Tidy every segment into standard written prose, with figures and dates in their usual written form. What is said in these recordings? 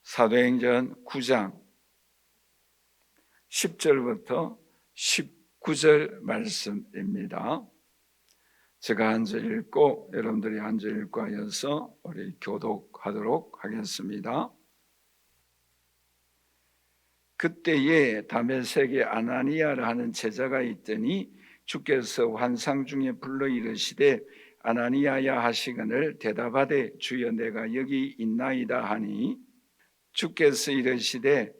사도행전 9장 10절부터 19절 말씀입니다. 제가 앉아 읽고 여러분들이 앉아 읽고 하여서 우리 교독하도록 하겠습니다. 그때에 다메섹에 아나니아라 하는 제자가 있더니 주께서 환상 중에 불러 이르시되 아나니아야 하시거늘 대답하되 주여 내가 여기 있나이다 하니 주께서 이르시되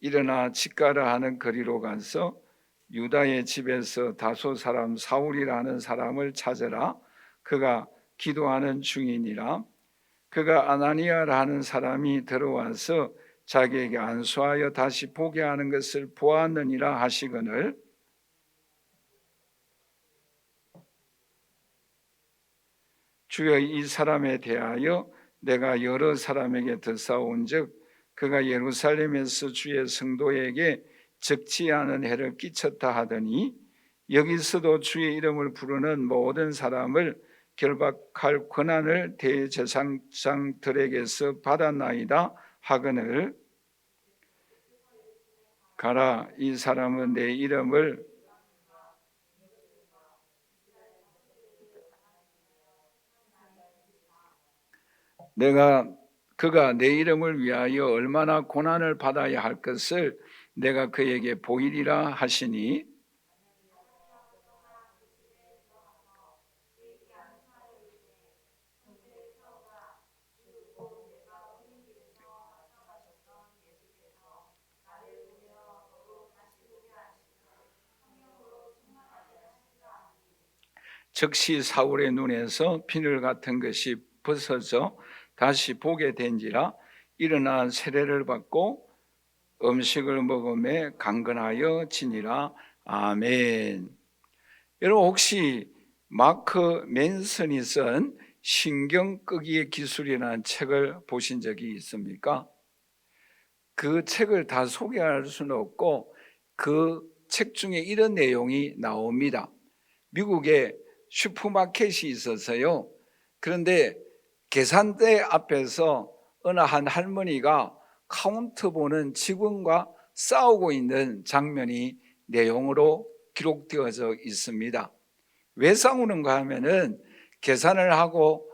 일어나 직가라 하는 거리로 가서 유다의 집에서 다소 사람 사울이라 하는 사람을 찾으라. 그가 기도하는 중이니라. 그가 아나니아라 하는 사람이 들어와서 자기에게 안수하여 다시 보게 하는 것을 보았느니라 하시거늘 주여 이 사람에 대하여 내가 여러 사람에게 듣사온즉 그가 예루살렘에서 주의 성도에게 적지 않은 해를 끼쳤다 하더니 여기서도 주의 이름을 부르는 모든 사람을 결박할 권한을 대제사장들에게서 받았나이다 하거늘 가라 이 사람은 내 이름을 그가 내 이름을 위하여 얼마나 고난을 받아야 할 것을 내가 그에게 보이리라 하시니 즉시 사울의 눈에서 비늘 같은 것이 벗어져 다시 보게 된지라 일어나 세례를 받고 음식을 먹음에 강건하여 지니라. 아멘. 여러분 혹시 마크 맨슨이 쓴 신경 끄기의 기술이라는 책을 보신 적이 있습니까? 그 책을 다 소개할 수는 없고 그 책 중에 이런 내용이 나옵니다. 미국에 슈퍼마켓이 있어서요. 그런데 계산대 앞에서 어느 한 할머니가 카운트 보는 직원과 싸우고 있는 장면이 내용으로 기록되어져 있습니다. 왜 싸우는가 하면은 계산을 하고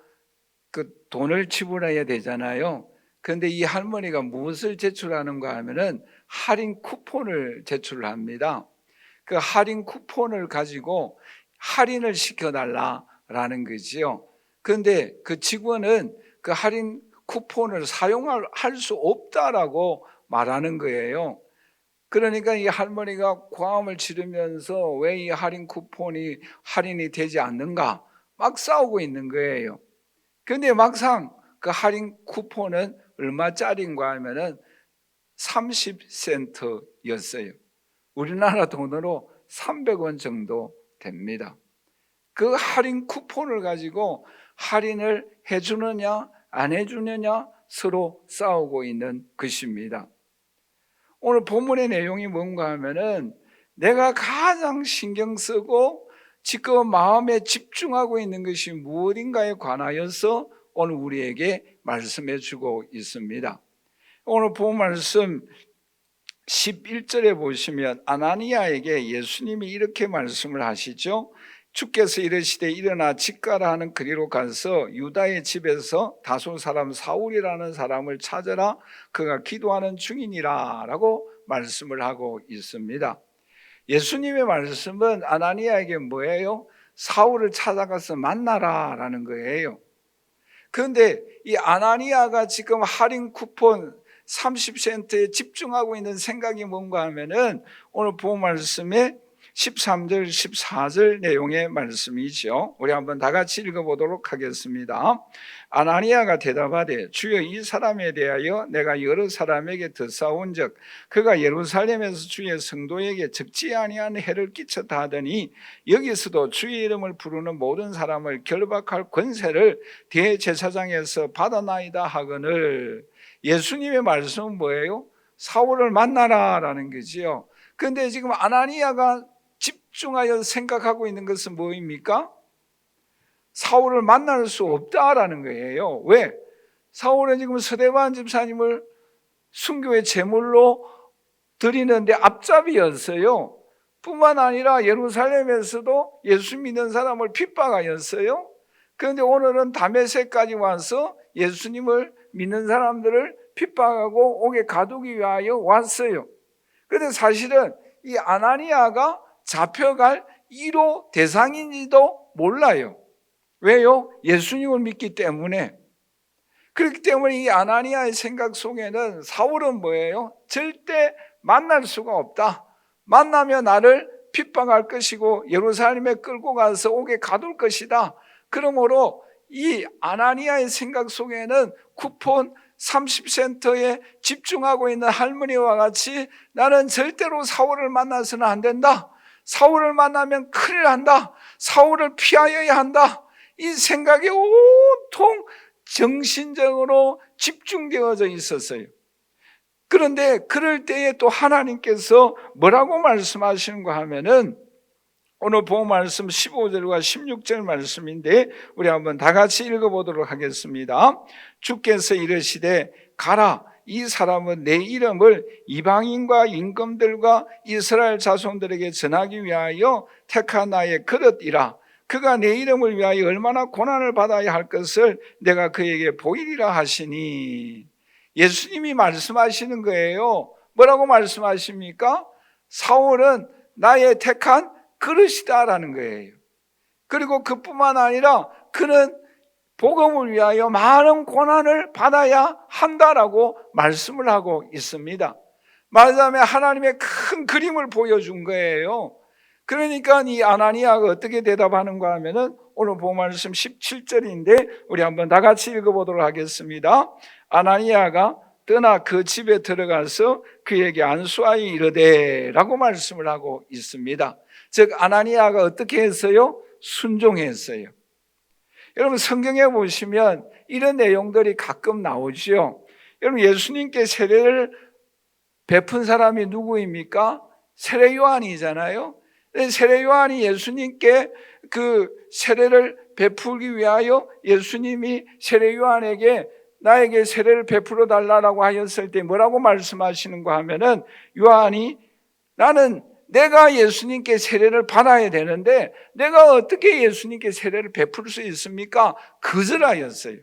그 돈을 지불해야 되잖아요. 그런데 이 할머니가 무엇을 제출하는가 하면은 할인 쿠폰을 제출합니다. 그 할인 쿠폰을 가지고 할인을 시켜달라라는 거지요. 그런데 그 직원은 그 할인 쿠폰을 사용할 수 없다라고 말하는 거예요. 그러니까 이 할머니가 고함을 지르면서 왜 이 할인 쿠폰이 할인이 되지 않는가 막 싸우고 있는 거예요. 그런데 막상 그 할인 쿠폰은 얼마짜리인가 하면은 30센트였어요. 우리나라 돈으로 300원 정도 됩니다. 그 할인 쿠폰을 가지고 할인을 해주느냐 안 해주느냐 서로 싸우고 있는 것입니다. 오늘 본문의 내용이 뭔가 하면은 내가 가장 신경 쓰고 지금 마음에 집중하고 있는 것이 무엇인가에 관하여서 오늘 우리에게 말씀해 주고 있습니다. 오늘 본 말씀 11절에 보시면 아나니아에게 예수님이 이렇게 말씀을 하시죠. 주께서 이르시되 일어나 직가라 하는 거리로 가서 유다의 집에서 다소 사람 사울이라는 사람을 찾으라. 그가 기도하는 중이니라 라고 말씀을 하고 있습니다. 예수님의 말씀은 아나니아에게 뭐예요? 사울을 찾아가서 만나라 라는 거예요. 그런데 이 아나니아가 지금 할인 쿠폰 30센트에 집중하고 있는 생각이 뭔가 하면은 오늘 본 말씀에 13절, 14절 내용의 말씀이죠. 우리 한번 다 같이 읽어보도록 하겠습니다. 아나니아가 대답하되 주여 이 사람에 대하여 내가 여러 사람에게 듣사온즉 그가 예루살렘에서 주의 성도에게 적지 아니한 해를 끼쳤다 하더니 여기서도 주의 이름을 부르는 모든 사람을 결박할 권세를 대제사장에서 받아나이다 하거늘. 예수님의 말씀은 뭐예요? 사울을 만나라 라는 거지요. 그런데 지금 아나니아가 집중하여 생각하고 있는 것은 뭐입니까? 사울을 만날 수 없다라는 거예요. 왜? 사울은 지금 서대반 집사님을 순교의 제물로 드리는데 앞잡이였어요. 뿐만 아니라 예루살렘에서도 예수 믿는 사람을 핍박하였어요. 그런데 오늘은 다메섹까지 와서 예수님을 믿는 사람들을 핍박하고 옥에 가두기 위하여 왔어요. 그런데 사실은 이 아나니아가 잡혀갈 1호 대상인지도 몰라요. 왜요? 예수님을 믿기 때문에. 그렇기 때문에 이 아나니아의 생각 속에는 사울은 뭐예요? 절대 만날 수가 없다. 만나면 나를 핍박할 것이고 예루살렘에 끌고 가서 옥에 가둘 것이다. 그러므로 이 아나니아의 생각 속에는 쿠폰 30센터에 집중하고 있는 할머니와 같이 나는 절대로 사울을 만나서는 안 된다. 사울을 만나면 큰일 난다. 사울을 피하여야 한다. 이 생각이 온통 정신적으로 집중되어져 있었어요. 그런데 그럴 때에 또 하나님께서 뭐라고 말씀하시는가 하면은 오늘 본 말씀 15절과 16절 말씀인데 우리 한번 다 같이 읽어보도록 하겠습니다. 주께서 이르시되 가라, 이 사람은 내 이름을 이방인과 임금들과 이스라엘 자손들에게 전하기 위하여 택한 나의 그릇이라. 그가 내 이름을 위하여 얼마나 고난을 받아야 할 것을 내가 그에게 보이리라 하시니. 예수님이 말씀하시는 거예요. 뭐라고 말씀하십니까? 사울은 나의 택한 그릇이다라는 거예요. 그리고 그뿐만 아니라 그는 복음을 위하여 많은 고난을 받아야 한다라고 말씀을 하고 있습니다. 말하자면 하나님의 큰 그림을 보여준 거예요. 그러니까 이 아나니아가 어떻게 대답하는가 하면은 오늘 본 말씀 17절인데 우리 한번 다 같이 읽어보도록 하겠습니다. 아나니아가 떠나 그 집에 들어가서 그에게 안수하여 이르되 라고 말씀을 하고 있습니다. 즉 아나니아가 어떻게 했어요? 순종했어요. 여러분 성경에 보시면 이런 내용들이 가끔 나오죠. 여러분 예수님께 세례를 베푼 사람이 누구입니까? 세례 요한이잖아요. 세례 요한이 예수님께 그 세례를 베풀기 위하여 예수님이 세례 요한에게 나에게 세례를 베풀어 달라고 하였을 때 뭐라고 말씀하시는가 하면은 요한이 나는 내가 예수님께 세례를 받아야 되는데 내가 어떻게 예수님께 세례를 베풀 수 있습니까? 거절하였어요.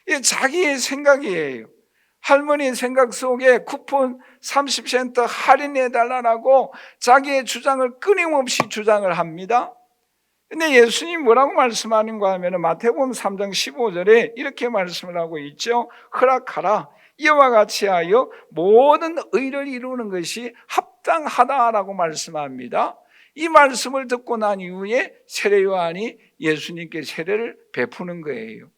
이게 자기의 생각이에요. 할머니 생각 속에 쿠폰 30센트 할인해 달라고 자기의 주장을 끊임없이 주장을 합니다. 근데 예수님 뭐라고 말씀하는가 하면 마태복음 3장 15절에 이렇게 말씀을 하고 있죠. 허락하라. 이와 같이 하여 모든 의를 이루는 것이 합당하다라고 말씀합니다. 이 말씀을 듣고 난 이후에 세례 요한이 예수님께 세례를 베푸는 거예요.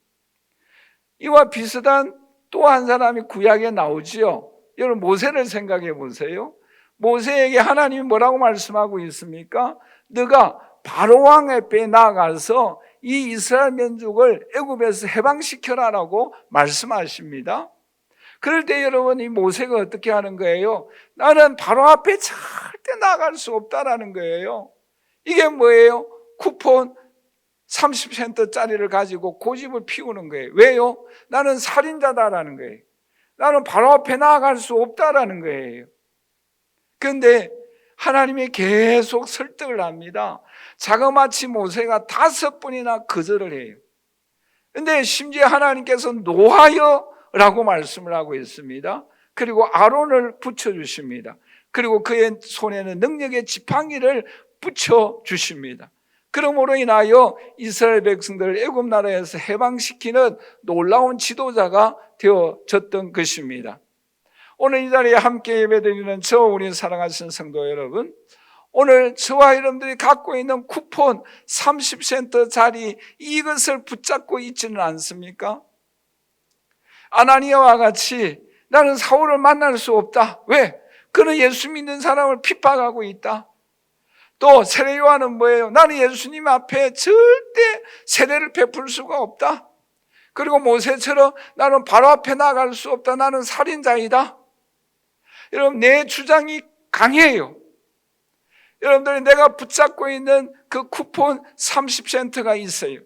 이와 비슷한 또 한 사람이 구약에 나오지요. 여러분 모세를 생각해 보세요. 모세에게 하나님이 뭐라고 말씀하고 있습니까? 너가 바로 왕 앞에 나아가서 이 이스라엘 민족을 애굽에서 해방시켜라라고 말씀하십니다. 그럴 때 여러분 이 모세가 어떻게 하는 거예요? 나는 바로 앞에 절대 나아갈 수 없다라는 거예요. 이게 뭐예요? 쿠폰 30센트짜리를 가지고 고집을 피우는 거예요. 왜요? 나는 살인자다라는 거예요. 나는 바로 앞에 나아갈 수 없다라는 거예요. 그런데 하나님이 계속 설득을 합니다. 자그마치 모세가 5번이나 거절을 해요. 그런데 심지어 하나님께서 노하여라고 말씀을 하고 있습니다. 그리고 아론을 붙여주십니다. 그리고 그의 손에는 능력의 지팡이를 붙여주십니다. 그러므로 인하여 이스라엘 백성들을 애굽 나라에서 해방시키는 놀라운 지도자가 되어졌던 것입니다. 오늘 이 자리에 함께 예배드리는 저 우리 사랑하시는 성도 여러분, 오늘 저와 여러분들이 갖고 있는 쿠폰 30센트짜리 이것을 붙잡고 있지는 않습니까? 아나니아와 같이 나는 사울을 만날 수 없다. 왜? 그는 예수 믿는 사람을 핍박하고 있다. 또 세례 요한은 뭐예요? 나는 예수님 앞에 절대 세례를 베풀 수가 없다. 그리고 모세처럼 나는 바로 앞에 나갈 수 없다. 나는 살인자이다. 여러분 내 주장이 강해요. 여러분들이 내가 붙잡고 있는 그 쿠폰 30센트가 있어요.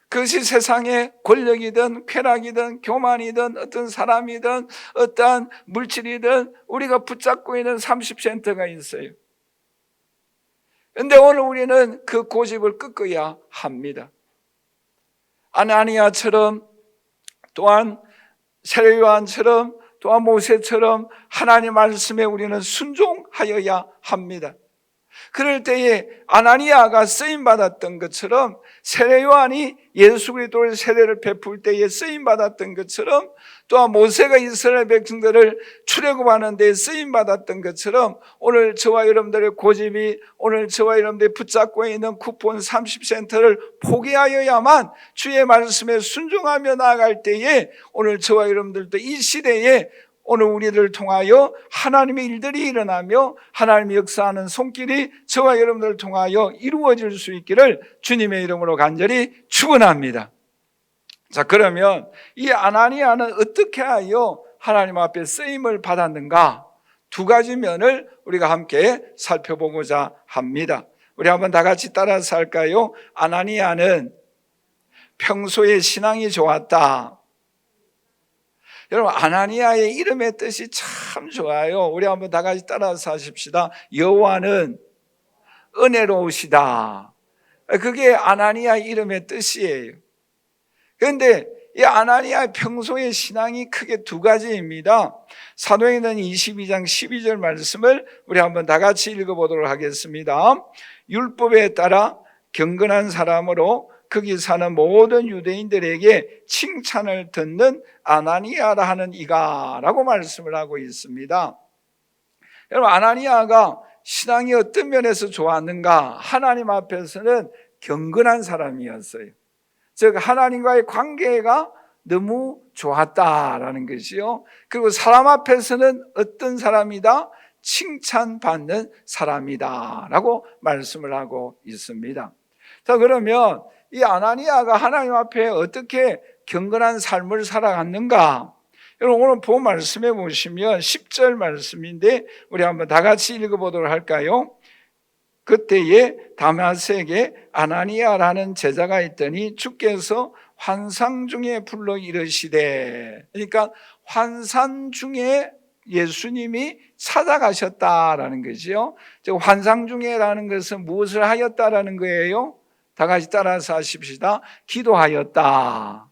그것이 세상의 권력이든 쾌락이든 교만이든 어떤 사람이든 어떠한 물질이든 우리가 붙잡고 있는 30센트가 있어요. 그런데 오늘 우리는 그 고집을 꺾어야 합니다. 아나니아처럼, 또한 세례요한처럼, 또한 모세처럼 하나님 말씀에 우리는 순종하여야 합니다. 그럴 때에 아나니아가 쓰임받았던 것처럼, 세례요한이 예수 그리스도의 세례를 베풀 때에 쓰임받았던 것처럼, 또한 모세가 이스라엘 백성들을 출애굽하는 데에 쓰임받았던 것처럼, 오늘 저와 여러분들의 고집이, 오늘 저와 여러분들이 붙잡고 있는 쿠폰 30센트를 포기하여야만 주의 말씀에 순종하며 나아갈 때에 오늘 저와 여러분들도 이 시대에 오늘 우리를 통하여 하나님의 일들이 일어나며 하나님의 역사하는 손길이 저와 여러분들을 통하여 이루어질 수 있기를 주님의 이름으로 간절히 축원합니다. 자, 그러면 이 아나니아는 어떻게 하여 하나님 앞에 쓰임을 받았는가? 두 가지 면을 우리가 함께 살펴보고자 합니다. 우리 한번 다 같이 따라서 할까요? 아나니아는 평소에 신앙이 좋았다. 여러분, 아나니아의 이름의 뜻이 참 좋아요. 우리 한번 다 같이 따라서 하십시다. 여호와는 은혜로우시다. 그게 아나니아 이름의 뜻이에요. 그런데 이 아나니아의 평소의 신앙이 크게 두 가지입니다. 사도행전 22장 12절 말씀을 우리 한번 다 같이 읽어보도록 하겠습니다. 율법에 따라 경건한 사람으로 거기 사는 모든 유대인들에게 칭찬을 듣는 아나니아라 하는 이가 라고 말씀을 하고 있습니다. 여러분, 아나니아가 신앙이 어떤 면에서 좋았는가? 하나님 앞에서는 경건한 사람이었어요. 즉 하나님과의 관계가 너무 좋았다라는 것이요. 그리고 사람 앞에서는 어떤 사람이다? 칭찬받는 사람이다 라고 말씀을 하고 있습니다. 자, 그러면 이 아나니아가 하나님 앞에 어떻게 경건한 삶을 살아갔는가? 여러분, 오늘 본 말씀해 보시면 10절 말씀인데 우리 한번 다 같이 읽어보도록 할까요? 그때에 다마섹에 아나니아라는 제자가 있더니 주께서 환상 중에 불러 이르시되, 그러니까 환상 중에 예수님이 찾아가셨다라는 거지요. 즉 환상 중에라는 것은 무엇을 하였다라는 거예요? 다 같이 따라서 하십시다. 기도하였다.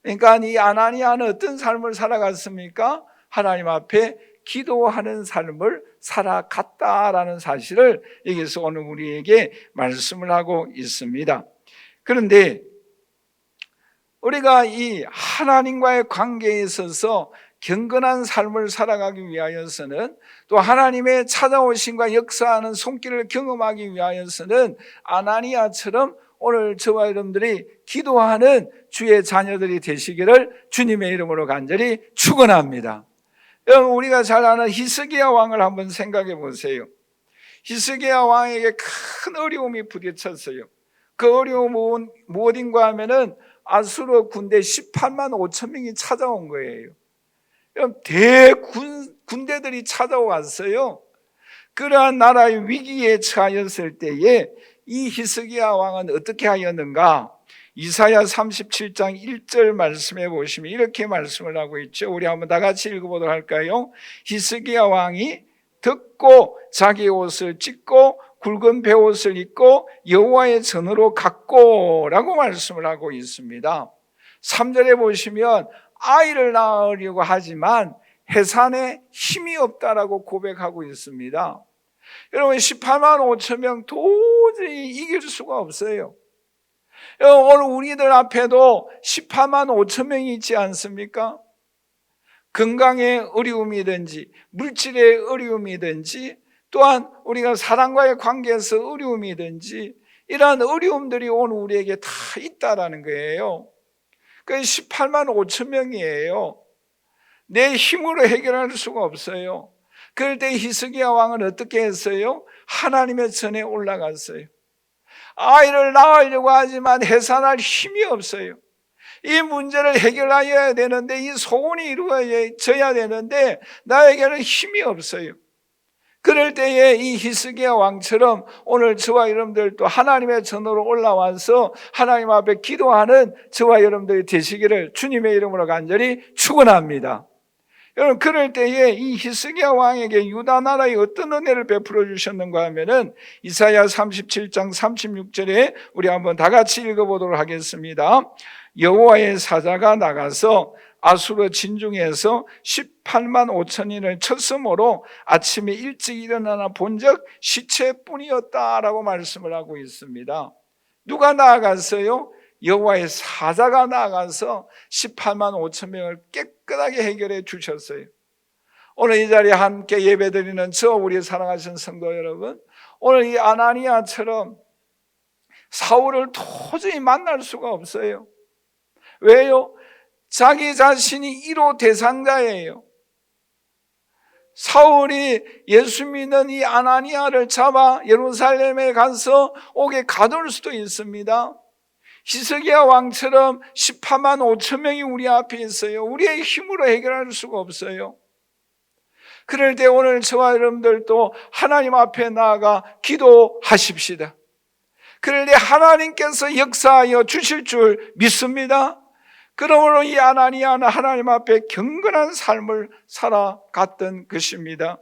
그러니까 이 아나니아는 어떤 삶을 살아갔습니까? 하나님 앞에 기도하는 삶을 살아갔다라는 사실을 여기서 오늘 우리에게 말씀을 하고 있습니다. 그런데 우리가 이 하나님과의 관계에 있어서 경건한 삶을 살아가기 위하여서는, 또 하나님의 찾아오심과 역사하는 손길을 경험하기 위하여서는 아나니아처럼 오늘 저와 여러분들이 기도하는 주의 자녀들이 되시기를 주님의 이름으로 간절히 축원합니다. 여러분, 우리가 잘 아는 히스기야 왕을 한번 생각해 보세요. 히스기야 왕에게 큰 어려움이 부딪혔어요. 그 어려움은 무엇인가 하면은 아수르 군대 18만 5천 명이 찾아온 거예요. 군대들이 찾아왔어요. 그러한 나라의 위기에 처하였을 때에 이 히스기야 왕은 어떻게 하였는가? 이사야 37장 1절 말씀해 보시면 이렇게 말씀을 하고 있죠. 우리 한번 다 같이 읽어보도록 할까요? 히스기야 왕이 듣고 자기 옷을 찢고 굵은 베옷을 입고 여호와의 전으로 갔고 라고 말씀을 하고 있습니다. 3절에 보시면 아이를 낳으려고 하지만 해산에 힘이 없다라고 고백하고 있습니다. 여러분, 18만 5천 명 도저히 이길 수가 없어요. 오늘 우리들 앞에도 18만 5천 명이 있지 않습니까? 건강의 어려움이든지 물질의 어려움이든지 또한 우리가 사람과의 관계에서 어려움이든지 이러한 어려움들이 오늘 우리에게 다 있다라는 거예요. 그 18만 5천 명이에요. 내 힘으로 해결할 수가 없어요. 그럴 때 히스기야 왕은 어떻게 했어요? 하나님의 전에 올라갔어요. 아이를 낳으려고 하지만 해산할 힘이 없어요. 이 문제를 해결해야 되는데, 이 소원이 이루어져야 되는데 나에게는 힘이 없어요. 그럴 때에 이 히스기야 왕처럼 오늘 저와 여러분들도 하나님의 전으로 올라와서 하나님 앞에 기도하는 저와 여러분들이 되시기를 주님의 이름으로 간절히 축원합니다. 여러분, 그럴 때에 이 히스기야 왕에게 유다 나라에 어떤 은혜를 베풀어 주셨는가 하면은 이사야 37장 36절에 우리 한번 다 같이 읽어보도록 하겠습니다. 여호와의 사자가 나가서 아수르 진중에서 18만 5천인을 쳤으므로 아침에 일찍 일어나나 본적 시체뿐이었다라고 말씀을 하고 있습니다. 누가 나아갔어요? 여호와의 사자가 나아가서 18만 5천 명을 깨끗하게 해결해 주셨어요. 오늘 이 자리에 함께 예배드리는 우리 사랑하신 성도 여러분, 오늘 이 아나니아처럼 사울을 도저히 만날 수가 없어요. 왜요? 자기 자신이 1호 대상자예요. 사울이 예수 믿는 이 아나니아를 잡아 예루살렘에 가서 옥에 가둘 수도 있습니다. 히스기야 왕처럼 18만 5천 명이 우리 앞에 있어요. 우리의 힘으로 해결할 수가 없어요. 그럴 때 오늘 저와 여러분들도 하나님 앞에 나아가 기도하십시다. 그럴 때 하나님께서 역사하여 주실 줄 믿습니다. 그러므로 이 아나니아는 하나님 앞에 경건한 삶을 살아갔던 것입니다.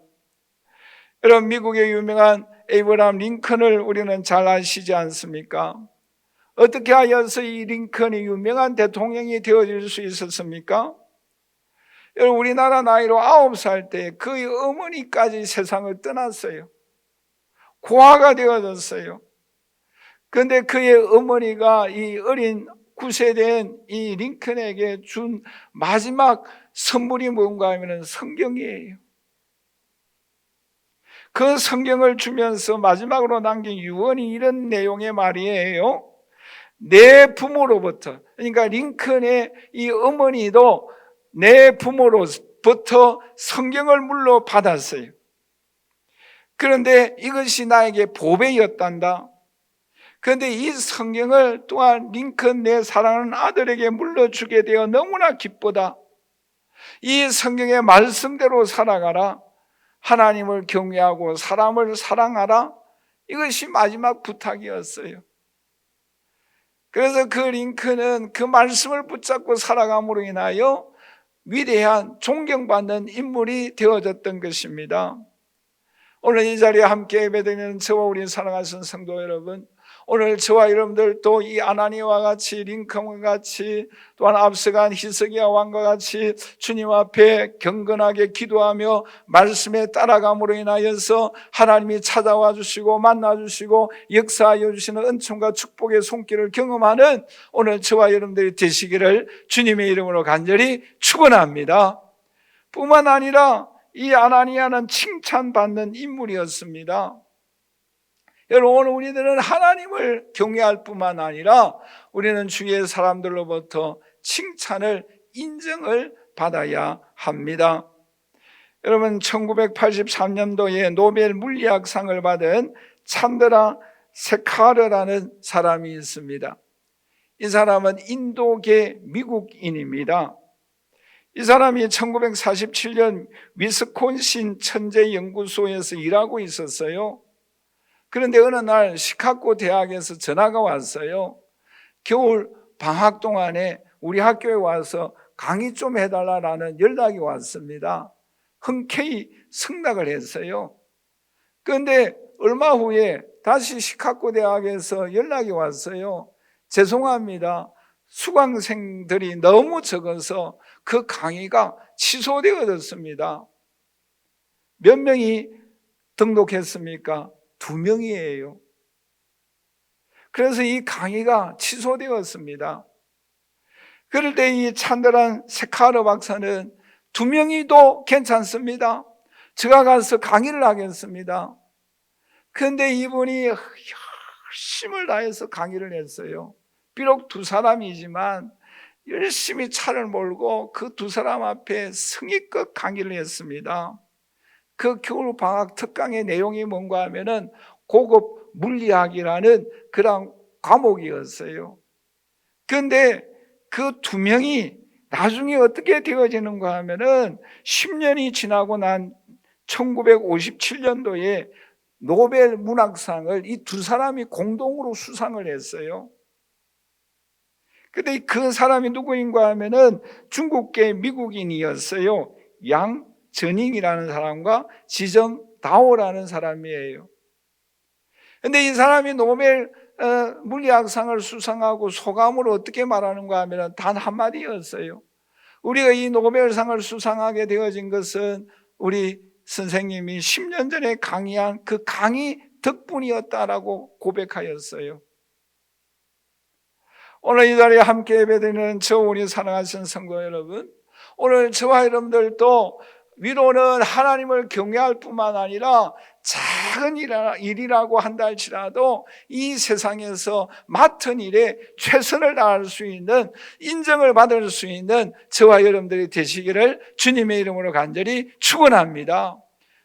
여러분, 미국의 유명한 에이브라함 링컨을 우리는 잘 아시지 않습니까? 어떻게 하여서 이 링컨이 유명한 대통령이 되어질 수 있었습니까? 여러분, 우리나라 나이로 9살 때 그의 어머니까지 세상을 떠났어요. 고아가 되어졌어요. 그런데 그의 어머니가 이 어린 9세된 이 링컨에게 준 마지막 선물이 뭔가 하면 성경이에요. 그 성경을 주면서 마지막으로 남긴 유언이 이런 내용의 말이에요. 내 부모로부터, 그러니까 링컨의 이 어머니도 내 부모로부터 성경을 물려받았어요. 그런데 이것이 나에게 보배였단다. 그런데 이 성경을 또한 링컨 내 사랑하는 아들에게 물려주게 되어 너무나 기쁘다. 이 성경의 말씀대로 살아가라. 하나님을 경외하고 사람을 사랑하라. 이것이 마지막 부탁이었어요. 그래서 그 링컨은 그 말씀을 붙잡고 살아감으로 인하여 위대한 존경받는 인물이 되어졌던 것입니다. 오늘 이 자리에 함께 예배드리는 저와 우리 사랑하신 성도 여러분, 오늘 저와 여러분들도 이 아나니아와 같이 링컨과 같이 또한 앞서간 히스기야 왕과 같이 주님 앞에 경건하게 기도하며 말씀에 따라감으로 인하여서 하나님이 찾아와 주시고 만나 주시고 역사하여 주시는 은총과 축복의 손길을 경험하는 오늘 저와 여러분들이 되시기를 주님의 이름으로 간절히 축원합니다. 뿐만 아니라 이 아나니아는 칭찬받는 인물이었습니다. 여러분, 오늘 우리들은 하나님을 경외할 뿐만 아니라 우리는 주위의 사람들로부터 칭찬을, 인정을 받아야 합니다. 여러분, 1983년도에 노벨 물리학상을 받은 찬드라 세카르라는 사람이 있습니다. 이 사람은 인도계 미국인입니다. 이 사람이 1947년 위스콘신 천재연구소에서 일하고 있었어요. 그런데 어느 날 시카고 대학에서 전화가 왔어요. 겨울 방학 동안에 우리 학교에 와서 강의 좀 해달라는 연락이 왔습니다. 흔쾌히 승낙을 했어요. 그런데 얼마 후에 다시 시카고 대학에서 연락이 왔어요. 죄송합니다. 수강생들이 너무 적어서 그 강의가 취소되어졌습니다. 몇 명이 등록했습니까? 2명이에요. 그래서 이 강의가 취소되었습니다. 그럴 때 이 찬드라 세카르 박사는 2명이도 괜찮습니다. 제가 가서 강의를 하겠습니다. 그런데 이분이 열심을 다해서 강의를 했어요. 비록 2사람이지만 열심히 차를 몰고 그 2사람 앞에 성의껏 강의를 했습니다. 그 겨울방학 특강의 내용이 뭔가 하면은 고급 물리학이라는 그런 과목이었어요. 그런데 그 2명이 나중에 어떻게 되어지는가 하면은 10년이 지나고 난 1957년도에 노벨 문학상을 이 두 사람이 공동으로 수상을 했어요. 근데 그 사람이 누구인가 하면은 중국계 미국인이었어요. 양전잉이라는 사람과 지정다오라는 사람이에요. 근데 이 사람이 노벨 물리학상을 수상하고 소감으로 어떻게 말하는가 하면은 단 한마디였어요. 우리가 이 노벨상을 수상하게 되어진 것은 우리 선생님이 10년 전에 강의한 그 강의 덕분이었다라고 고백하였어요. 오늘 이 자리에 함께 예배드리는 저 우리 사랑하신 성도 여러분, 오늘 저와 여러분들도 위로는 하나님을 경외할 뿐만 아니라 작은 일이라고 한다 할지라도 이 세상에서 맡은 일에 최선을 다할 수 있는, 인정을 받을 수 있는 저와 여러분들이 되시기를 주님의 이름으로 간절히 축원합니다.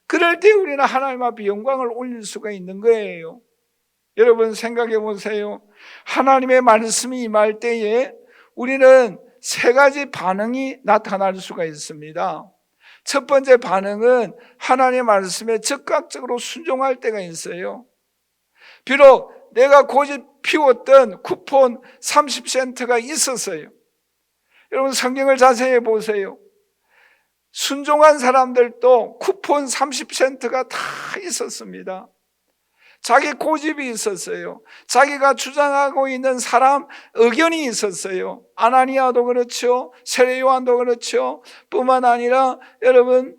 그럴 때 우리는 하나님 앞에 영광을 올릴 수가 있는 거예요. 여러분 생각해 보세요. 하나님의 말씀이 임할 때에 우리는 세 가지 반응이 나타날 수가 있습니다. 첫 번째 반응은 하나님의 말씀에 즉각적으로 순종할 때가 있어요. 비록 내가 고집 피웠던 쿠폰 30센트가 있었어요. 여러분 성경을 자세히 보세요. 순종한 사람들도 쿠폰 30센트가 다 있었습니다. 자기 고집이 있었어요. 자기가 주장하고 있는 사람 의견이 있었어요. 아나니아도 그렇죠. 세례 요한도 그렇죠. 뿐만 아니라 여러분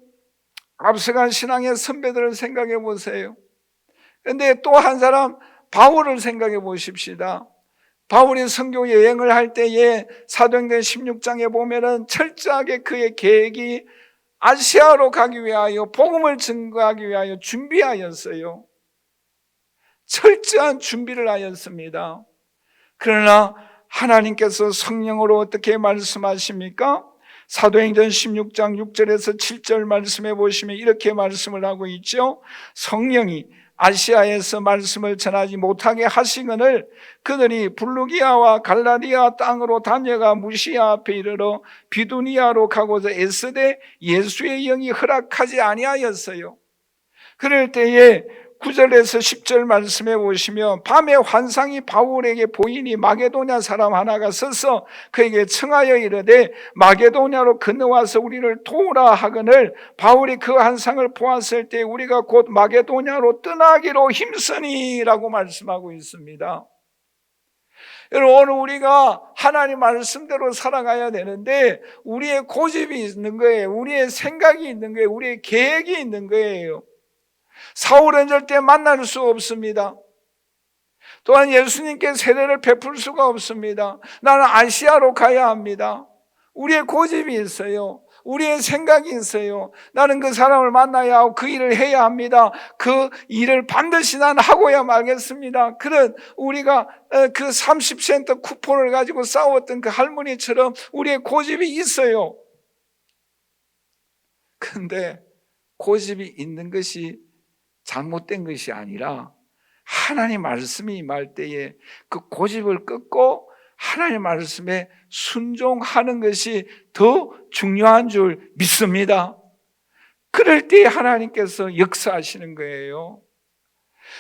앞서간 신앙의 선배들을 생각해 보세요. 그런데 또 한 사람 바울을 생각해 보십시다. 바울이 선교 여행을 할 때에 사도행전 16장에 보면은 철저하게 그의 계획이 아시아로 가기 위하여 복음을 증거하기 위하여 준비하였어요. 철저한 준비를 하였습니다. 그러나 하나님께서 성령으로 어떻게 말씀하십니까? 사도행전 16장 6절에서 7절 말씀해 보시면 이렇게 말씀을 하고 있죠. 성령이 아시아에서 말씀을 전하지 못하게 하시거늘 그들이 블루기아와 갈라디아 땅으로 다녀가 무시아 앞에 이르러 비두니아로 가고자 애쓰되 예수의 영이 허락하지 아니하였어요. 그럴 때에 9절에서 10절 말씀해 보시면 밤에 환상이 바울에게 보이니 마게도냐 사람 하나가 서서 그에게 청하여 이르되 마게도냐로 건너와서 우리를 도우라 하거늘 바울이 그 환상을 보았을 때 우리가 곧 마게도냐로 떠나기로 힘쓰니라고 말씀하고 있습니다. 여러분 오늘 우리가 하나님 말씀대로 살아가야 되는데 우리의 고집이 있는 거예요. 우리의 생각이 있는 거예요. 우리의 계획이 있는 거예요. 사울은 절대 만날 수 없습니다. 또한 예수님께 세례를 베풀 수가 없습니다. 나는 아시아로 가야 합니다. 우리의 고집이 있어요. 우리의 생각이 있어요. 나는 그 사람을 만나야 하고 그 일을 해야 합니다. 그 일을 반드시 난 하고야 말겠습니다. 그런 우리가 그 30센트 쿠폰을 가지고 싸웠던 그 할머니처럼 우리의 고집이 있어요. 그런데 고집이 있는 것이 잘못된 것이 아니라 하나님 말씀이 임할 때에 그 고집을 끊고 하나님 말씀에 순종하는 것이 더 중요한 줄 믿습니다. 그럴 때 하나님께서 역사하시는 거예요.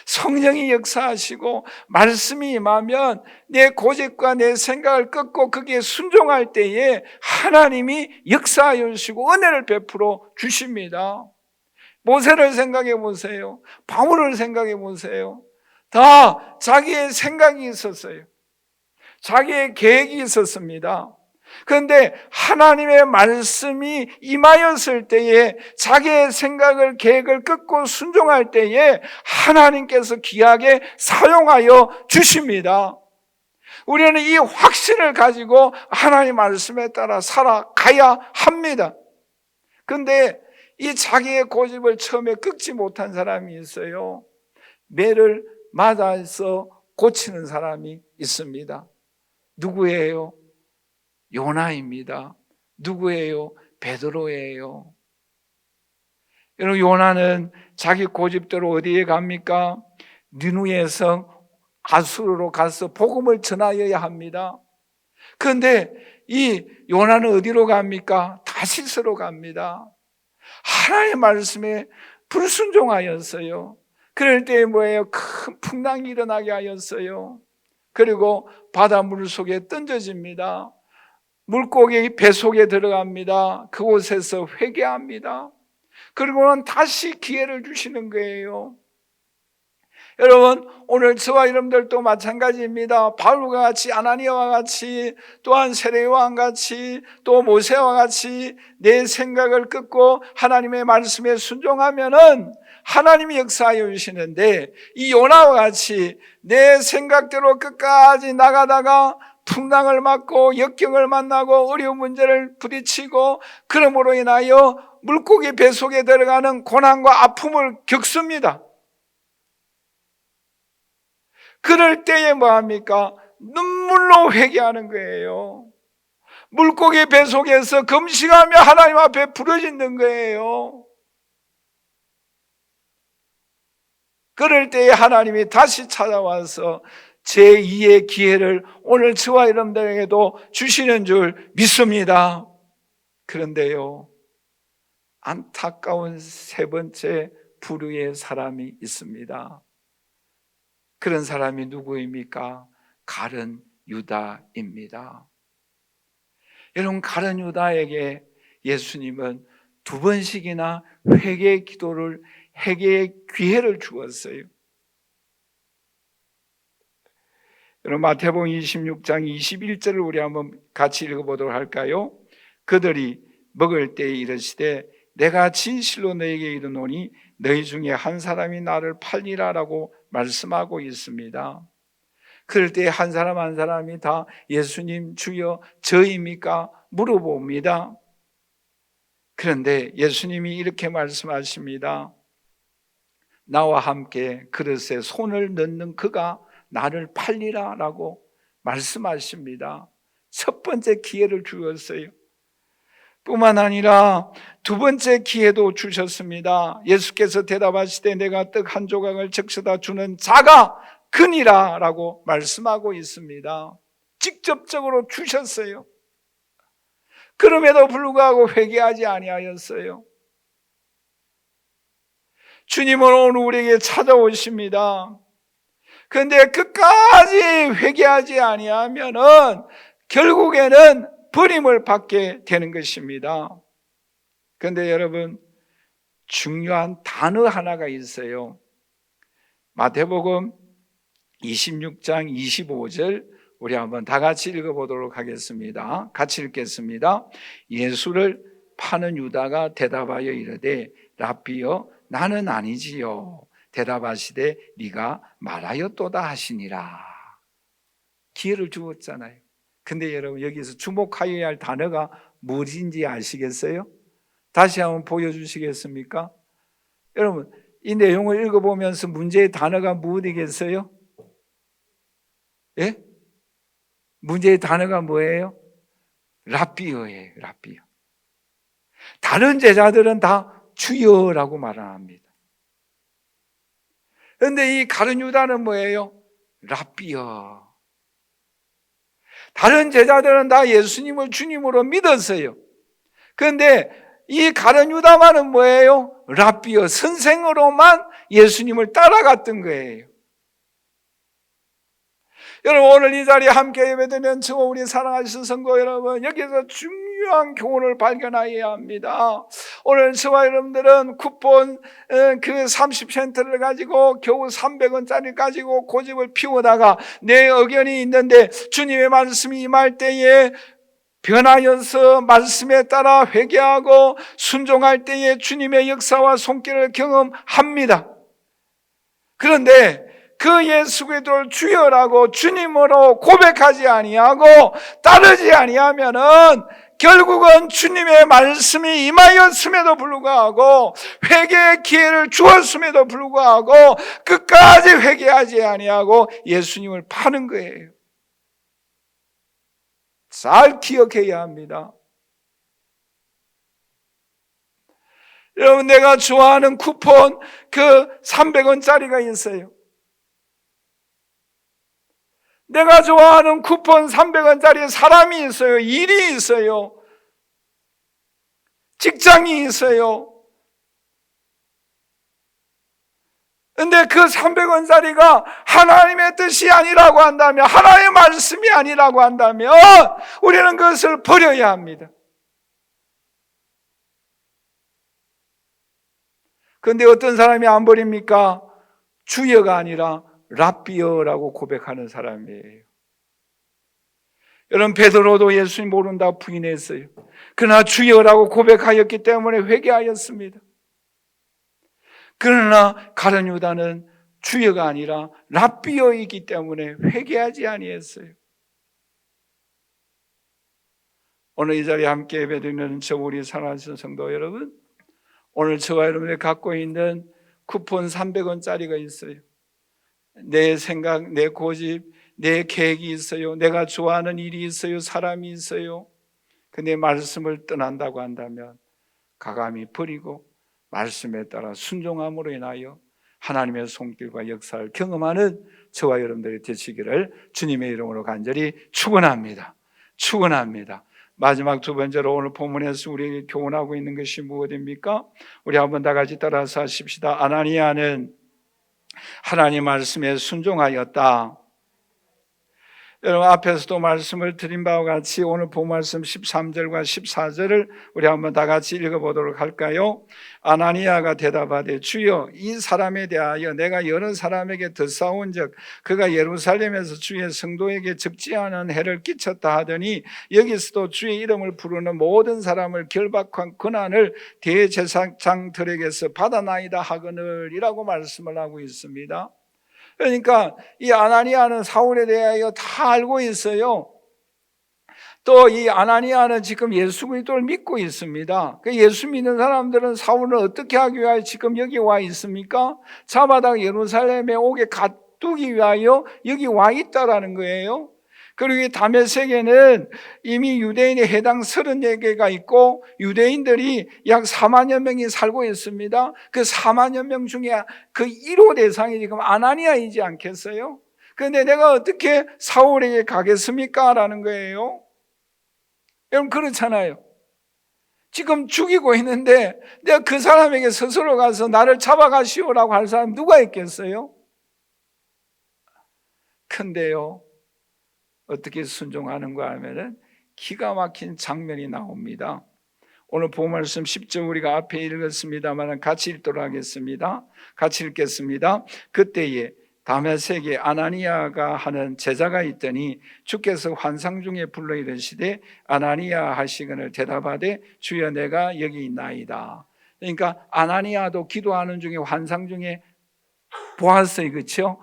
성령이 역사하시고 말씀이 임하면 내 고집과 내 생각을 끊고 거기에 순종할 때에 하나님이 역사하여 주시고 은혜를 베풀어 주십니다. 모세를 생각해 보세요. 바울을 생각해 보세요. 다 자기의 생각이 있었어요. 자기의 계획이 있었습니다. 그런데 하나님의 말씀이 임하였을 때에 자기의 생각을 계획을 끊고 순종할 때에 하나님께서 귀하게 사용하여 주십니다. 우리는 이 확신을 가지고 하나님 말씀에 따라 살아가야 합니다. 그런데 이 자기의 고집을 처음에 끊지 못한 사람이 있어요. 매를 맞아서 고치는 사람이 있습니다. 누구예요? 요나입니다. 누구예요? 베드로예요. 여러분 요나는 자기 고집대로 어디에 갑니까? 니누의 성 아수르로 가서 복음을 전하여야 합니다. 그런데 이 요나는 어디로 갑니까? 다시스로 갑니다. 하나님의 말씀에 불순종하였어요. 그럴 때 뭐예요? 큰 풍랑이 일어나게 하였어요. 그리고 바닷물 속에 던져집니다. 물고기 배 속에 들어갑니다. 그곳에서 회개합니다. 그리고는 다시 기회를 주시는 거예요. 여러분, 오늘 저와 여러분들도 마찬가지입니다. 바울과 같이, 아나니아와 같이, 또한 세례요한 같이, 또 모세와 같이 내 생각을 끊고 하나님의 말씀에 순종하면은 하나님이 역사하여 주시는데, 이 요나와 같이 내 생각대로 끝까지 나가다가 풍랑을 맞고 역경을 만나고 어려운 문제를 부딪히고, 그러므로 인하여 물고기 배 속에 들어가는 고난과 아픔을 겪습니다. 그럴 때에 뭐합니까? 눈물로 회개하는 거예요. 물고기 배 속에서 금식하며 하나님 앞에 부르짖는 거예요. 그럴 때에 하나님이 다시 찾아와서 제2의 기회를 오늘 저와 여러분들에게도 주시는 줄 믿습니다. 그런데요, 안타까운 세 번째 부류의 사람이 있습니다. 그런 사람이 누구입니까? 가룟 유다입니다. 여러분, 가룟 유다에게 예수님은 2번씩이나 회개의 기도를, 회개의 기회를 주었어요. 여러분, 마태복음 26장 21절을 우리 한번 같이 읽어보도록 할까요? 그들이 먹을 때에 이르시되 내가 진실로 너에게 이르노니 너희 중에 한 사람이 나를 팔리라라고 말씀하고 있습니다. 그럴 때 한 사람 한 사람이 다 예수님 주여 저입니까? 물어봅니다. 그런데 예수님이 이렇게 말씀하십니다. 나와 함께 그릇에 손을 넣는 그가 나를 팔리라 라고 말씀하십니다. 첫 번째 기회를 주었어요. 뿐만 아니라 2번째 기회도 주셨습니다. 예수께서 대답하시되 내가 떡 한 조각을 적셔다 주는 자가 그니라 라고 말씀하고 있습니다. 직접적으로 주셨어요. 그럼에도 불구하고 회개하지 아니하였어요. 주님은 오늘 우리에게 찾아오십니다. 그런데 끝까지 회개하지 아니하면은 결국에는 버림을 받게 되는 것입니다. 그런데 여러분, 중요한 단어 하나가 있어요. 마태복음 26장 25절 우리 한번 다 같이 읽어보도록 하겠습니다. 같이 읽겠습니다. 예수를 파는 유다가 대답하여 이르되 랍비여 나는 아니지요. 대답하시되 네가 말하였도다 하시니라. 기회를 주었잖아요. 근데 여러분, 여기서 주목하여야 할 단어가 무엇인지 아시겠어요? 다시 한번 보여주시겠습니까? 여러분, 이 내용을 읽어보면서 문제의 단어가 무엇이겠어요? 예? 문제의 단어가 뭐예요? 랍비어예요. 랍비어. 다른 제자들은 다 주여라고 말을 합니다. 그런데 이 가룟 유다는 뭐예요? 랍비어. 다른 제자들은 다 예수님을 주님으로 믿었어요. 그런데 이 가룟 유다만은 뭐예요? 랍비어, 선생으로만 예수님을 따라갔던 거예요. 여러분, 오늘 이 자리에 함께 예배드리는 저와 우리 사랑하시는 성도 여러분, 여기서 중요한 교훈을 발견해야 합니다. 오늘 저와 여러분들은 쿠폰 그 30센트를 가지고 겨우 300원짜리 가지고 고집을 피우다가 내 의견이 있는데 주님의 말씀이 임할 때에 변하여서 말씀에 따라 회개하고 순종할 때에 주님의 역사와 손길을 경험합니다. 그런데 그 예수 그리스도를 주여라고 주님으로 고백하지 아니하고 따르지 아니하면은 결국은 주님의 말씀이 임하였음에도 불구하고 회개의 기회를 주었음에도 불구하고 끝까지 회개하지 아니하고 예수님을 파는 거예요. 잘 기억해야 합니다. 여러분, 내가 좋아하는 쿠폰 그 300원짜리가 있어요. 내가 좋아하는 쿠폰 300원짜리 사람이 있어요. 일이 있어요. 직장이 있어요. 근데 그 300원짜리가 하나님의 뜻이 아니라고 한다면, 하나님의 말씀이 아니라고 한다면 우리는 그것을 버려야 합니다. 그런데 어떤 사람이 안 버립니까? 주여가 아니라 랍비여라고 고백하는 사람이에요. 여러분, 베드로도 예수님 모른다고 부인했어요. 그러나 주여라고 고백하였기 때문에 회개하였습니다. 그러나 가룟 유다는 주여가 아니라 랍비여이기 때문에 회개하지 아니했어요. 오늘 이 자리에 함께 예배드리는 저 우리 사랑하는 성도 여러분, 오늘 저와 여러분이 갖고 있는 쿠폰 300원짜리가 있어요. 내 생각, 내 고집, 내 계획이 있어요. 내가 좋아하는 일이 있어요. 사람이 있어요. 근데 말씀을 떠난다고 한다면 가감히 버리고 말씀에 따라 순종함으로 인하여 하나님의 손길과 역사를 경험하는 저와 여러분들이 되시기를 주님의 이름으로 간절히 축원합니다. 축원합니다. 마지막 두 번째로 오늘 본문에서 우리에게 교훈하고 있는 것이 무엇입니까? 우리 한번 다 같이 따라서 하십시다. 아나니아는 하나님 말씀에 순종하였다. 여러분, 앞에서도 말씀을 드린 바와 같이 오늘 본 말씀 13절과 14절을 우리 한번 다 같이 읽어보도록 할까요? 아나니아가 대답하되 주여, 이 사람에 대하여 내가 여러 사람에게 듣사온즉 그가 예루살렘에서 주의 성도에게 적지 않은 해를 끼쳤다 하더니 여기서도 주의 이름을 부르는 모든 사람을 결박한 고난을 대제사장들에게서 받아나이다 하거늘 이라고 말씀을 하고 있습니다. 그러니까 이 아나니아는 사울에 대하여 다 알고 있어요. 또 이 아나니아는 지금 예수 그리스도를 믿고 있습니다. 예수 믿는 사람들은 사울을 어떻게 하기 위하여 지금 여기 와 있습니까? 잡아다가 예루살렘에 오게 가두기 위하여 여기 와 있다라는 거예요. 그리고 이 다메섹에는 이미 유대인의 해당 34개가 있고 유대인들이 약 4만여 명이 살고 있습니다. 그 4만여 명 중에 그 1호 대상이 지금 아나니아이지 않겠어요? 그런데 내가 어떻게 사울에게 가겠습니까? 라는 거예요. 여러분, 그렇잖아요. 지금 죽이고 있는데 내가 그 사람에게 스스로 가서 나를 잡아가시오라고 할 사람 누가 있겠어요? 근데요, 어떻게 순종하는가 하면은 기가 막힌 장면이 나옵니다. 오늘 본 말씀 10절 우리가 앞에 읽었습니다만 같이 읽도록 하겠습니다. 같이 읽겠습니다. 그때에 다메섹에 아나니아가 하는 제자가 있더니 주께서 환상 중에 불러 이르시되 아나니아 하시거늘 대답하되 주여 내가 여기 있나이다. 그러니까 아나니아도 기도하는 중에 환상 중에 보았어요. 그렇죠?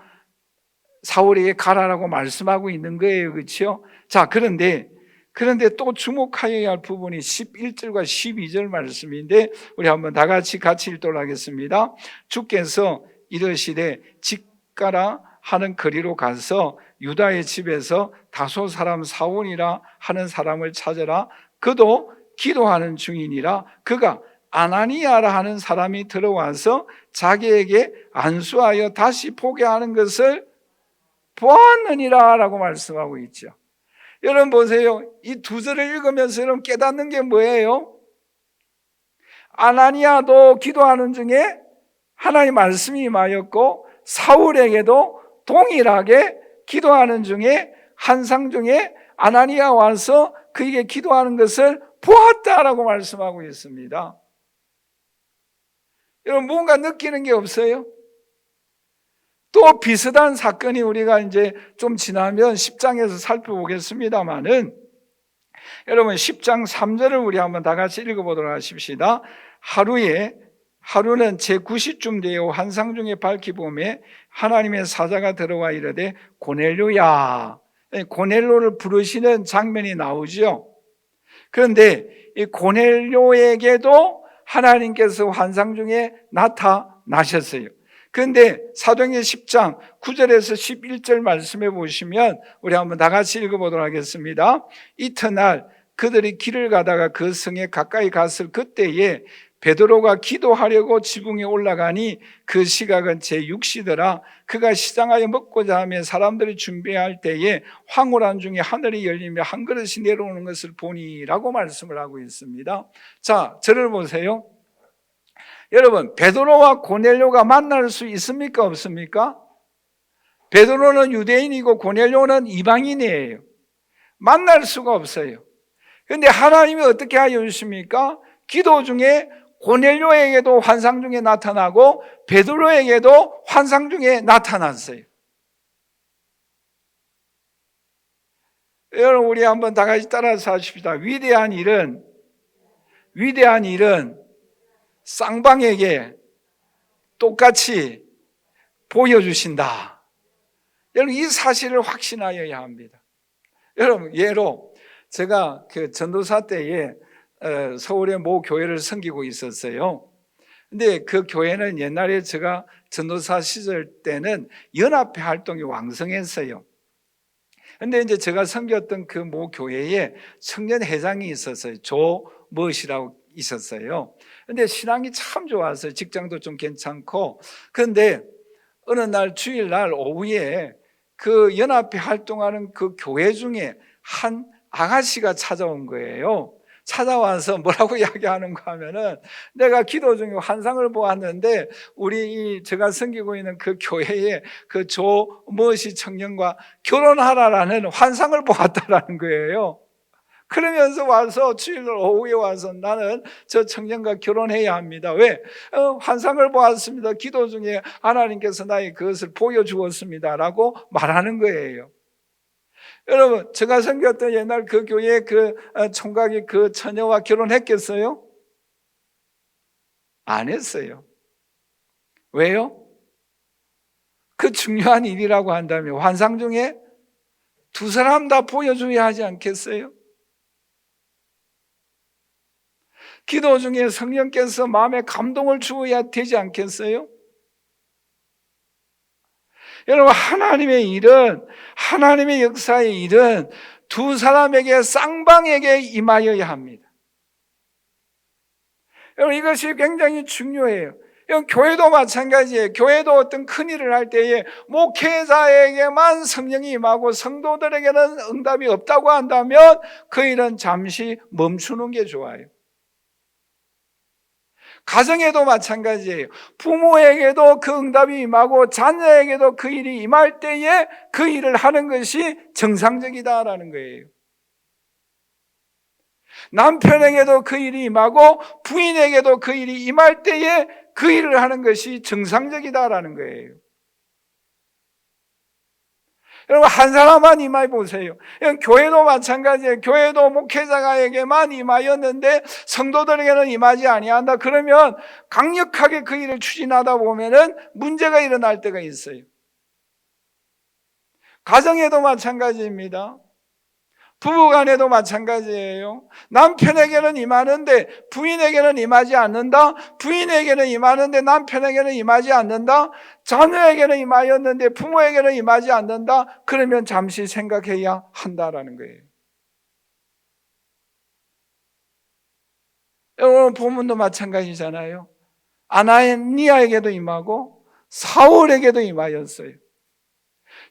사울에게 가라라고 말씀하고 있는 거예요. 그렇죠? 자, 그런데 또 주목하여야 할 부분이 11절과 12절 말씀인데 우리 한번 다 같이 읽도록 하겠습니다. 주께서 이르시되 직가라 하는 거리로 가서 유다의 집에서 다소 사람 사온이라 하는 사람을 찾아라. 그도 기도하는 중이니라. 그가 아나니아라 하는 사람이 들어와서 자기에게 안수하여 다시 보게 하는 것을 보았느니라 라고 말씀하고 있죠. 여러분 보세요. 이 두 절을 읽으면서 여러분 깨닫는 게 뭐예요? 아나니아도 기도하는 중에 하나님 말씀이 임하였고 사울에게도 동일하게 기도하는 중에 환상 중에 아나니아 와서 그에게 기도하는 것을 보았다라고 말씀하고 있습니다. 여러분 뭔가 느끼는 게 없어요? 또 비슷한 사건이 우리가 이제 좀 지나면 10장에서 살펴보겠습니다만은 여러분 10장 3절을 우리 한번 다 같이 읽어보도록 하십시다. 하루는 제9시쯤 되어 환상 중에 밝히 보매 하나님의 사자가 들어와 이르되 고넬료야. 고넬료를 부르시는 장면이 나오죠. 그런데 이 고넬료에게도 하나님께서 환상 중에 나타나셨어요. 그런데 사도행전 10장 9절에서 11절 말씀해 보시면 우리 한번 다 같이 읽어보도록 하겠습니다. 이튿날 그들이 길을 가다가 그 성에 가까이 갔을 그때에 베드로가 기도하려고 지붕에 올라가니 그 시각은 제6시더라. 그가 시장하여 먹고자 하며 사람들이 준비할 때에 황홀한 중에 하늘이 열리며 한 그릇이 내려오는 것을 보니라고 말씀을 하고 있습니다. 자, 저를 보세요. 여러분, 베드로와 고넬료가 만날 수 있습니까? 없습니까? 베드로는 유대인이고 고넬료는 이방인이에요. 만날 수가 없어요. 그런데 하나님이 어떻게 하여 주십니까? 기도 중에 고넬료에게도 환상 중에 나타나고 베드로에게도 환상 중에 나타났어요. 여러분, 우리 한번 다 같이 따라서 하십시다. 위대한 일은 쌍방에게 똑같이 보여주신다. 여러분, 이 사실을 확신하여야 합니다. 여러분, 예로 제가 그 전도사 때에 서울의 모 교회를 섬기고 있었어요. 근데 그 교회는 옛날에 제가 전도사 시절 때는 연합회 활동이 왕성했어요. 근데 이제 제가 섬겼던 그 모 교회에 청년 회장이 있었어요. 조머시라고 있었어요. 근데 신앙이 참 좋았어요. 직장도 좀 괜찮고. 그런데 어느 날 주일날 오후에 그 연합회 활동하는 그 교회 중에 한 아가씨가 찾아온 거예요. 찾아와서 뭐라고 이야기하는가 하면은, 내가 기도 중에 환상을 보았는데 우리 제가 섬기고 있는 그 교회에 그 조머시 청년과 결혼하라라는 환상을 보았다라는 거예요. 그러면서 와서 주일날 오후에 와서 나는 저 청년과 결혼해야 합니다. 왜? 환상을 보았습니다. 기도 중에 하나님께서 나에게 그것을 보여주었습니다 라고 말하는 거예요. 여러분, 제가 섬겼던 옛날 그 교회 그 총각이 그 처녀와 결혼했겠어요? 안 했어요. 왜요? 그 중요한 일이라고 한다면 환상 중에 두 사람 다 보여줘야 하지 않겠어요? 기도 중에 성령께서 마음에 감동을 주어야 되지 않겠어요? 여러분, 하나님의 일은, 하나님의 역사의 일은 두 사람에게 쌍방에게 임하여야 합니다. 여러분, 이것이 굉장히 중요해요. 교회도 마찬가지예요. 교회도 어떤 큰 일을 할 때에 목회자에게만 성령이 임하고 성도들에게는 응답이 없다고 한다면 그 일은 잠시 멈추는 게 좋아요. 가정에도 마찬가지예요. 부모에게도 그 응답이 임하고 자녀에게도 그 일이 임할 때에 그 일을 하는 것이 정상적이다라는 거예요. 남편에게도 그 일이 임하고 부인에게도 그 일이 임할 때에 그 일을 하는 것이 정상적이다라는 거예요. 여러분, 한 사람만 임해 보세요. 교회도 마찬가지예요. 교회도 목회자에게만 임하였는데 성도들에게는 임하지 아니한다. 그러면 강력하게 그 일을 추진하다 보면은 문제가 일어날 때가 있어요. 가정에도 마찬가지입니다. 부부간에도 마찬가지예요. 남편에게는 임하는데 부인에게는 임하지 않는다. 부인에게는 임하는데 남편에게는 임하지 않는다. 자녀에게는 임하였는데 부모에게는 임하지 않는다. 그러면 잠시 생각해야 한다라는 거예요. 오늘 본문도 마찬가지잖아요. 아나니아에게도 임하고 사울에게도 임하였어요.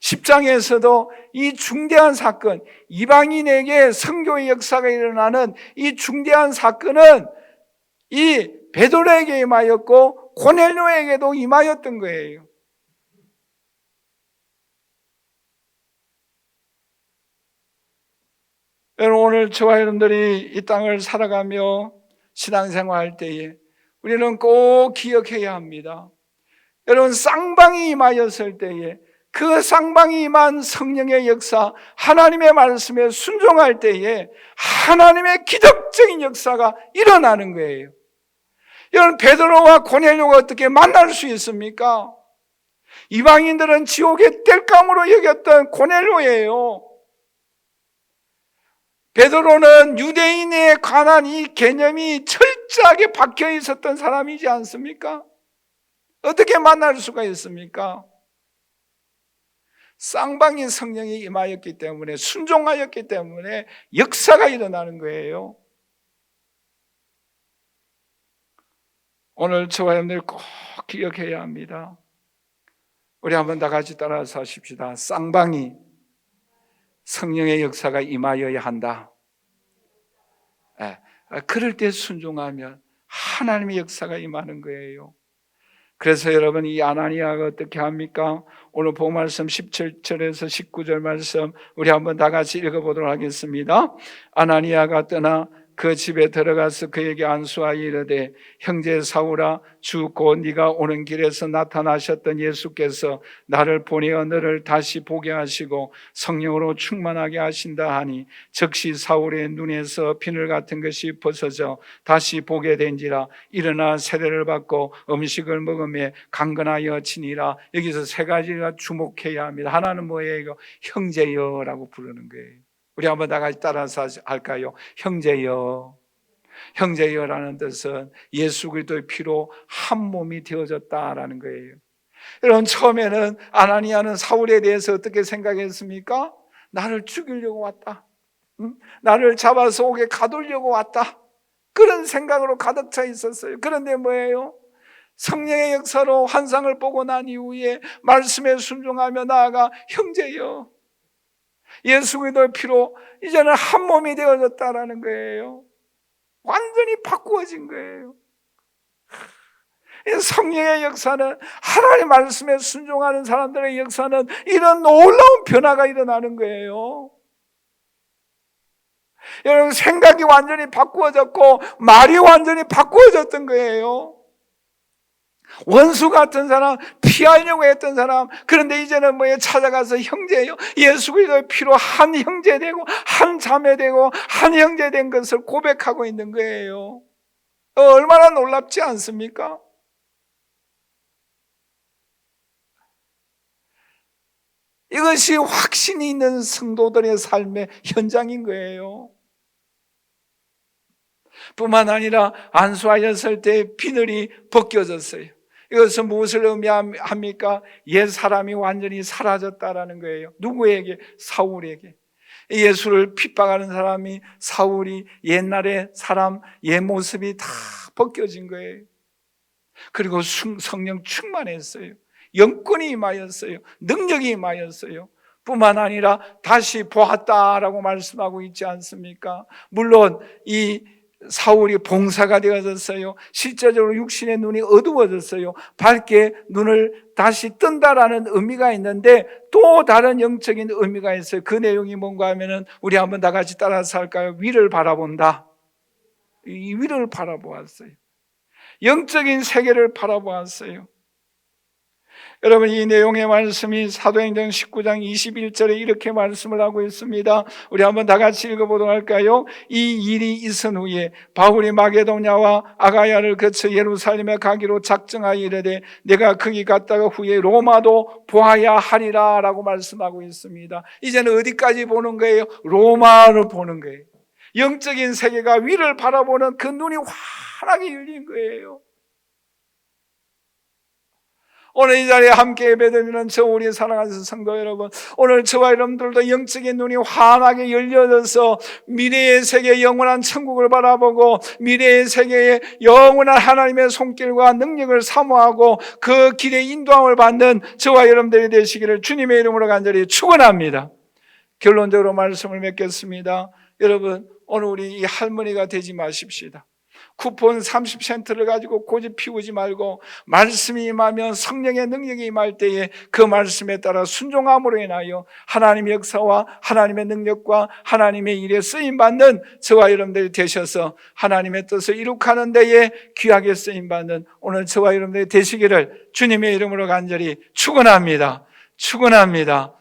10장에서도 이 중대한 사건, 이방인에게 선교의 역사가 일어나는 이 중대한 사건은 이 베드로에게 임하였고 고넬료에게도 임하였던 거예요. 여러분, 오늘 저와 여러분들이 이 땅을 살아가며 신앙생활할 때에 우리는 꼭 기억해야 합니다. 여러분, 쌍방이 임하였을 때에 그 쌍방이 임한 성령의 역사, 하나님의 말씀에 순종할 때에 하나님의 기적적인 역사가 일어나는 거예요. 여러분, 베드로와 고넬료가 어떻게 만날 수 있습니까? 이방인들은 지옥의 땔감으로 여겼던 고넬료예요. 베드로는 유대인에 관한 이 개념이 철저하게 박혀 있었던 사람이지 않습니까? 어떻게 만날 수가 있습니까? 쌍방인 성령이 임하였기 때문에, 순종하였기 때문에 역사가 일어나는 거예요. 오늘 저와 여러분들 꼭 기억해야 합니다. 우리 한번 다 같이 따라서 하십시다. 쌍방이 성령의 역사가 임하여야 한다. 그럴 때 순종하면 하나님의 역사가 임하는 거예요. 그래서 여러분, 이 아나니아가 어떻게 합니까? 오늘 본 말씀 17절에서 19절 말씀 우리 한번 다 같이 읽어보도록 하겠습니다. 아나니아가 떠나 그 집에 들어가서 그에게 안수하여 이르되, 형제 사울아, 주 곧 네가 오는 길에서 나타나셨던 예수께서 나를 보내어 너를 다시 보게 하시고 성령으로 충만하게 하신다 하니, 즉시 사울의 눈에서 비늘 같은 것이 벗어져 다시 보게 된지라. 일어나 세례를 받고 음식을 먹으며 강건하여 지니라. 여기서 세 가지가 주목해야 합니다. 하나는 뭐예요? 이거 형제여라고 부르는 거예요. 우리 한번 다 같이 따라서 할까요? 형제여. 형제여라는 뜻은 예수 그리스도의 피로 한 몸이 되어졌다라는 거예요. 여러분, 처음에는 아나니아는 사울에 대해서 어떻게 생각했습니까? 나를 죽이려고 왔다. 나를 잡아서 옥에 가두려고 왔다. 그런 생각으로 가득 차 있었어요. 그런데 뭐예요? 성령의 역사로 환상을 보고 난 이후에 말씀에 순종하며 나아가 형제여, 예수 그리스도의 피로 이제는 한 몸이 되어졌다라는 거예요. 완전히 바꾸어진 거예요. 성령의 역사는, 하나님의 말씀에 순종하는 사람들의 역사는 이런 놀라운 변화가 일어나는 거예요. 여러분, 생각이 완전히 바꾸어졌고 말이 완전히 바꾸어졌던 거예요. 원수 같은 사람, 피하려고 했던 사람, 그런데 이제는 뭐예요? 찾아가서 형제예요. 예수 그리스도의 피로 한 형제 되고 한 자매 되고 한 형제 된 것을 고백하고 있는 거예요. 얼마나 놀랍지 않습니까? 이것이 확신이 있는 성도들의 삶의 현장인 거예요. 뿐만 아니라 안수하였을 때 비늘이 벗겨졌어요. 이것은 무엇을 의미합니까? 옛 사람이 완전히 사라졌다라는 거예요. 누구에게? 사울에게. 예수를 핍박하는 사람이 사울이 옛날의 사람, 옛 모습이 다 벗겨진 거예요. 그리고 성령 충만했어요. 영권이 임하였어요. 능력이 임하였어요. 뿐만 아니라 다시 보았다라고 말씀하고 있지 않습니까? 물론 이 사울이 봉사가 되어졌어요. 실제적으로 육신의 눈이 어두워졌어요. 밝게 눈을 다시 뜬다라는 의미가 있는데 또 다른 영적인 의미가 있어요. 그 내용이 뭔가 하면은 우리 한번 다 같이 따라서 할까요? 위를 바라본다. 이 위를 바라보았어요. 영적인 세계를 바라보았어요. 여러분, 이 내용의 말씀이 사도행전 19장 21절에 이렇게 말씀을 하고 있습니다. 우리 한번 다 같이 읽어보도록 할까요? 이 일이 있은 후에 바울이 마게도냐와 아가야를 거쳐 예루살렘에 가기로 작정하여 이르되 내가 거기 갔다가 후에 로마도 보아야 하리라 라고 말씀하고 있습니다. 이제는 어디까지 보는 거예요? 로마를 보는 거예요. 영적인 세계가 위를 바라보는 그 눈이 환하게 열린 거예요. 오늘 이 자리에 함께 예배드리는 저 우리 사랑하는 성도 여러분, 오늘 저와 여러분들도 영적인 눈이 환하게 열려져서 미래의 세계, 영원한 천국을 바라보고 미래의 세계에 영원한 하나님의 손길과 능력을 사모하고 그 길에 인도함을 받는 저와 여러분들이 되시기를 주님의 이름으로 간절히 축원합니다. 결론적으로 말씀을 맺겠습니다. 여러분, 오늘 우리 이 할머니가 되지 마십시다. 쿠폰 30센트를 가지고 고집 피우지 말고 말씀이 임하면 성령의 능력이 임할 때에 그 말씀에 따라 순종함으로 인하여 하나님의 역사와 하나님의 능력과 하나님의 일에 쓰임받는 저와 여러분들이 되셔서 하나님의 뜻을 이룩하는 데에 귀하게 쓰임받는 오늘 저와 여러분들이 되시기를 주님의 이름으로 간절히 축원합니다. 축원합니다.